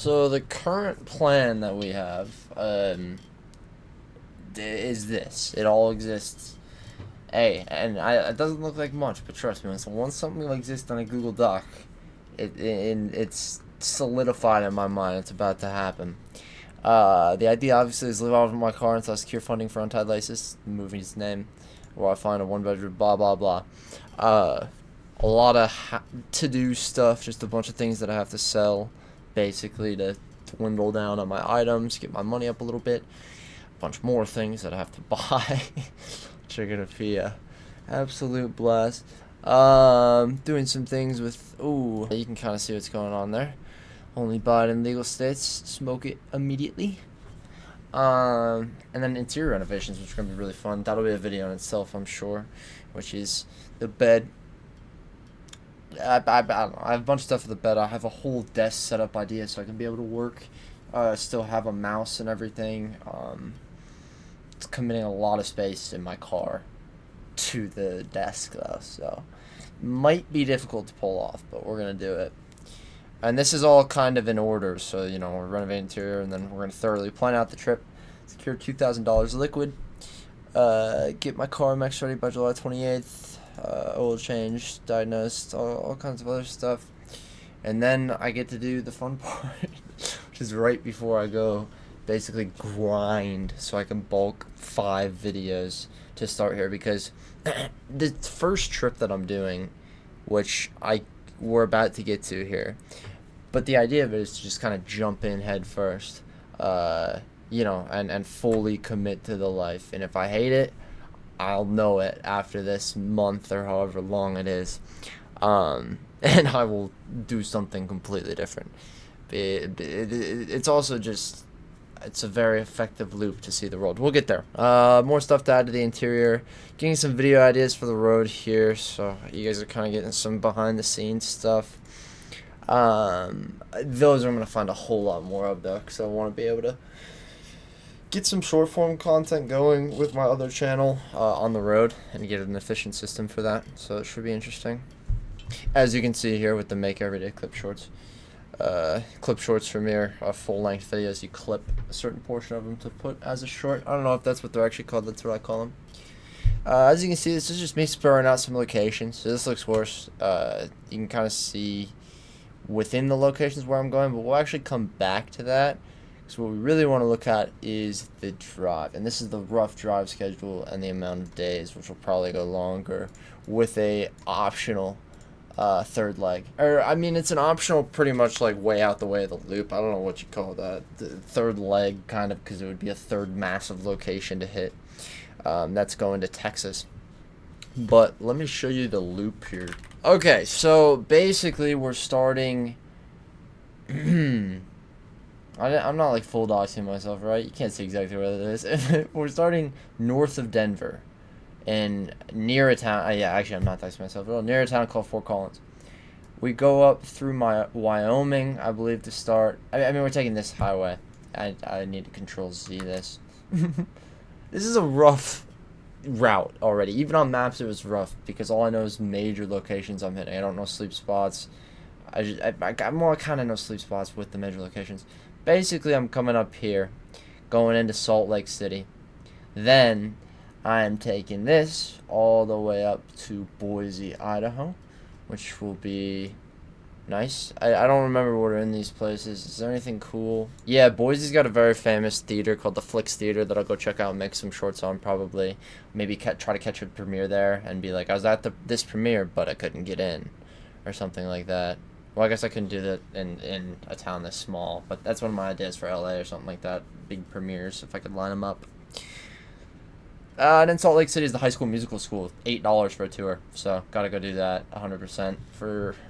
So the current plan that we have is this. It all exists. Hey, and it doesn't look like much, but trust me, once something exists on a Google Doc, it's solidified in my mind. It's about to happen. The idea obviously is live out of my car until I secure funding for Untied Laces, the movie's name, where I find a one-bedroom, blah blah blah. A lot of to-do stuff, just a bunch of things that I have to sell, basically to dwindle down on my items, get my money up a little bit. A bunch more things that I have to buy, which are gonna be a absolute blast. Doing some things with, ooh, you can kind of see what's going on there. Only buy it in legal states, smoke it immediately. And then interior renovations, which are going to be really fun. That'll be a video in itself, I'm sure, which is the bed. I don't know. I have a bunch of stuff for the bed. I have a whole desk setup idea so I can be able to work. Still have a mouse and everything. It's committing a lot of space in my car to the desk, though, so might be difficult to pull off, but we're going to do it. And this is all kind of in order, so, you know, we're renovating interior, and then we're going to thoroughly plan out the trip, secure $2,000 liquid, get my car max ready by July 28th, oil change, diagnosed, all kinds of other stuff. And then I get to do the fun part, which is right before I go, basically grind so I can bulk 5 videos to start here, because the first trip that I'm doing, which we're about to get to here, but the idea of it is to just kind of jump in head first, you know, and fully commit to the life. And if I hate it, I'll know it after this month or however long it is, and I will do something completely different. It's also just, it's a very effective loop to see the world. We'll get there. More stuff to add to the interior. Getting some video ideas for the road here, so you guys are kind of getting some behind the scenes stuff. Those I'm going to find a whole lot more of, though, because I want to be able to get some short form content going with my other channel on the road and get an efficient system for that, so it should be interesting. As you can see here with the Make Everyday Clip Shorts. Clip shorts for me are full-length videos. You clip a certain portion of them to put as a short. I don't know if that's what they're actually called. That's what I call them. As you can see, this is just me spurring out some locations. So this looks worse. You can kind of see within the locations where I'm going, but we'll actually come back to that. So what we really want to look at is the drive. And this is the rough drive schedule and the amount of days, which will probably go longer, with a optional third leg. Or, I mean, it's an optional pretty much like way out the way of the loop. I don't know what you call that. The third leg, kind of, because it would be a third massive location to hit. That's going to Texas. But let me show you the loop here. Okay, so basically we're starting... I'm not like full doxing myself, right? You can't see exactly where it is. We're starting north of Denver. And near a town, yeah, actually I'm not doxing myself at all, near a town called Fort Collins. We go up through Wyoming, I believe, to start. I mean, we're taking this highway. I need to control Z this. This is a rough route already. Even on maps it was rough, because all I know is major locations I'm hitting. I don't know sleep spots. I more kind of know sleep spots with the major locations. Basically, I'm coming up here, going into Salt Lake City. Then I'm taking this all the way up to Boise, Idaho, which will be nice. I don't remember what are in these places. Is there anything cool? Yeah, Boise's got a very famous theater called the Flicks Theater that I'll go check out and make some shorts on, probably. Maybe try to catch a premiere there and be like, I was at this premiere, but I couldn't get in, or something like that. Well, I guess I couldn't do that in a town this small, but that's one of my ideas for LA or something like that. Big premieres, if I could line them up. And then Salt Lake City is the High School Musical School, $8 for a tour, so gotta go do that 100%.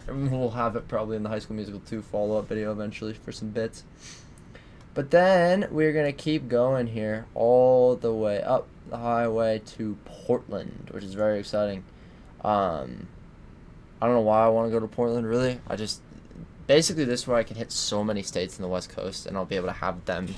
We'll have it probably in the High School Musical 2 follow-up video eventually for some bits. But then we're gonna keep going here all the way up the highway to Portland, which is very exciting. I don't know why I want to go to Portland, really. Basically this is where I can hit so many states in the West Coast, and I'll be able to have them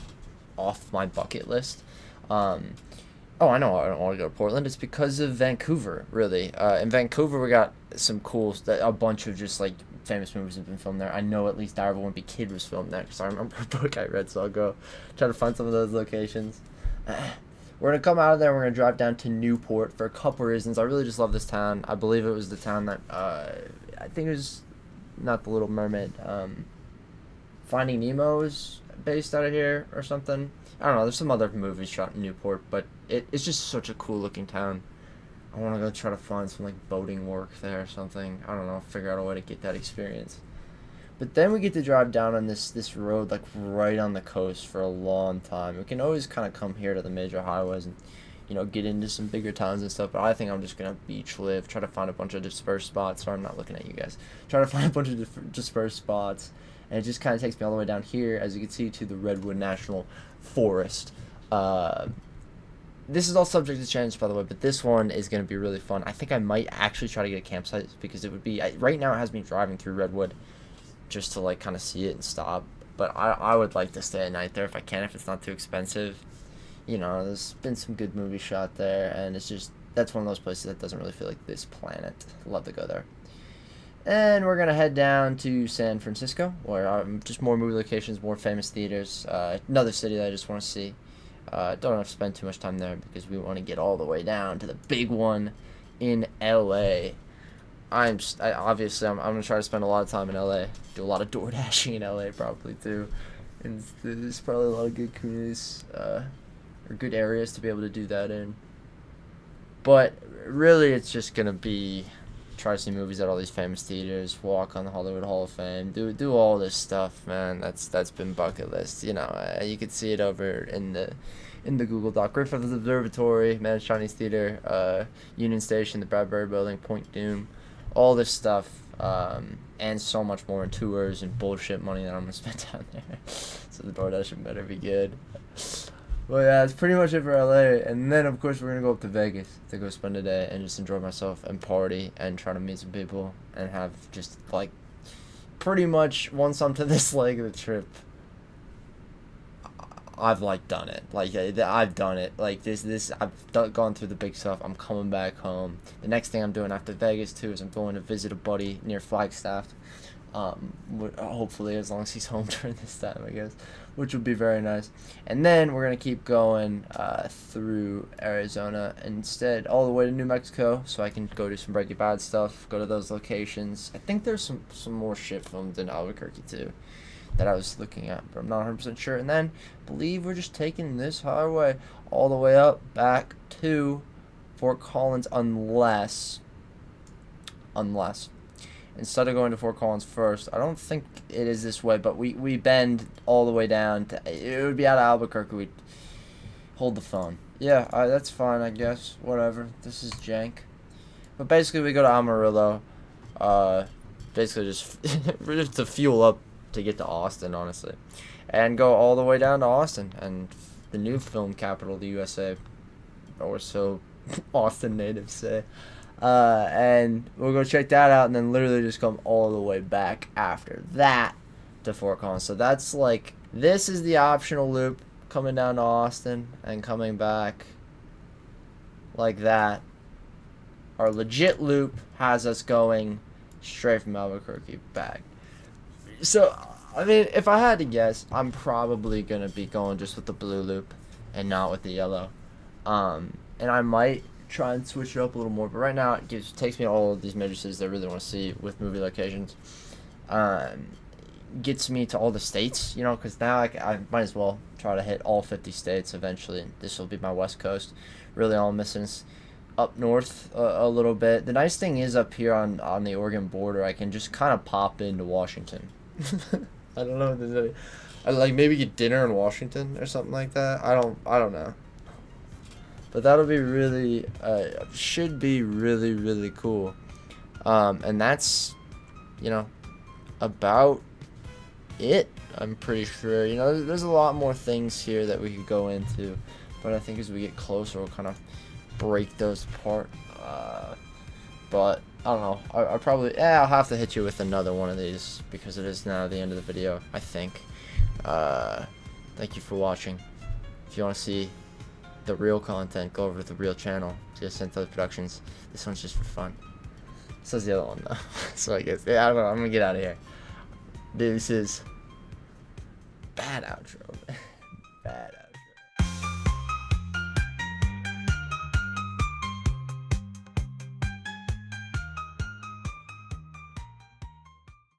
off my bucket list. Oh, I know I don't want to go to Portland. It's because of Vancouver, really. In Vancouver, we got some cool, a bunch of just, like, famous movies have been filmed there. I know at least Diary of a Wimpy Kid was filmed there because I remember a book I read, so I'll go try to find some of those locations. We're going to come out of there. We're going to drive down to Newport for a couple reasons. I really just love this town. I believe it was the town that, I think it was not The Little Mermaid. Finding Nemo is based out of here or something. I don't know. There's some other movies shot in Newport, but it's just such a cool looking town. I want to go try to find some like boating work there or something. I don't know. Figure out a way to get that experience. But then we get to drive down on this road like right on the coast for a long time. We can always kind of come here to the major highways and, you know, get into some bigger towns and stuff. But I think I'm just gonna beach live, try to find a bunch of dispersed spots. Sorry, I'm not looking at you guys. Try to find a bunch of dispersed spots, and it just kind of takes me all the way down here, as you can see, to the Redwood National Forest. This is all subject to change, by the way, but this one is going to be really fun. I think I might actually try to get a campsite because it would be... right now it has me driving through Redwood just to, like, kind of see it and stop. But I would like to stay a night there if I can, if it's not too expensive. You know, there's been some good movies shot there, and it's just... that's one of those places that doesn't really feel like this planet. Love to go there. And we're going to head down to San Francisco, where just more movie locations, more famous theaters. Another city that I just want to see. Don't have to spend too much time there because we want to get all the way down to the big one in LA. Obviously I'm going to try to spend a lot of time in LA. Do a lot of door dashing in LA probably too. And there's probably a lot of good communities or good areas to be able to do that in. But really it's just going to be try to see movies at all these famous theaters, walk on the Hollywood Hall of Fame, do all this stuff, man. That's been bucket list. You know, you could see it over in the Google Doc. Great Feathers Observatory, Man's Chinese Theater, Union Station, the Bradbury Building, Point Doom, all this stuff, and so much more in tours and bullshit money that I'm gonna spend down there. So the DoorDash better be good. Well, yeah, that's pretty much it for LA. And then, of course, we're going to go up to Vegas to go spend a day and just enjoy myself and party and try to meet some people and have just, like, pretty much once I'm to this leg of the trip, I've, like, done it. Like, I've done it. Like, I've gone through the big stuff. I'm coming back home. The next thing I'm doing after Vegas, too, is I'm going to visit a buddy near Flagstaff. Hopefully, as long as he's home during this time, I guess, which would be very nice. And then we're gonna keep going through Arizona instead, all the way to New Mexico, so I can go do some Breaking Bad stuff, go to those locations. I think there's some more shit filmed in Albuquerque too that I was looking at, but I'm not 100% sure. And then I believe we're just taking this highway all the way up back to Fort Collins, unless instead of going to Fort Collins first, I don't think it is this way, but we bend all the way down to, it would be out of Albuquerque. We'd hold the phone. Yeah, that's fine, I guess. Whatever. This is jank. But basically, we go to Amarillo. Basically, just to fuel up to get to Austin, honestly. And go all the way down to Austin, and the new film capital of the USA, or so Austin natives say. And we'll go check that out, and then literally just come all the way back after that to Fort Collins. So that's like, this is the optional loop, coming down to Austin and coming back like that. Our legit loop has us going straight from Albuquerque back. So, I mean, if I had to guess, I'm probably going to be going just with the blue loop and not with the yellow. And I might try and switch it up a little more, but right now it takes me to all of these major cities that I really want to see with movie locations. Gets me to all the states, you know, because now I might as well try to hit all 50 states eventually. This will be my West Coast. Really, all I'm missing is up north a little bit. The nice thing is up here on the Oregon border, I can just kind of pop into Washington. I don't know if there's any, like maybe get dinner in Washington or something like that. I don't know. But that'll be really, should be really, really cool. And that's, you know, about it, I'm pretty sure. You know, there's a lot more things here that we could go into. But I think as we get closer, we'll kind of break those apart. But, I don't know. I'll probably, I'll have to hit you with another one of these because it is now the end of the video, I think. Thank you for watching. If you want to see the real content, go over to the real channel, just Productions. This one's just for fun. Says the other one though. So I guess, yeah, I don't know. I'm gonna get out of here. This is bad outro. Bad.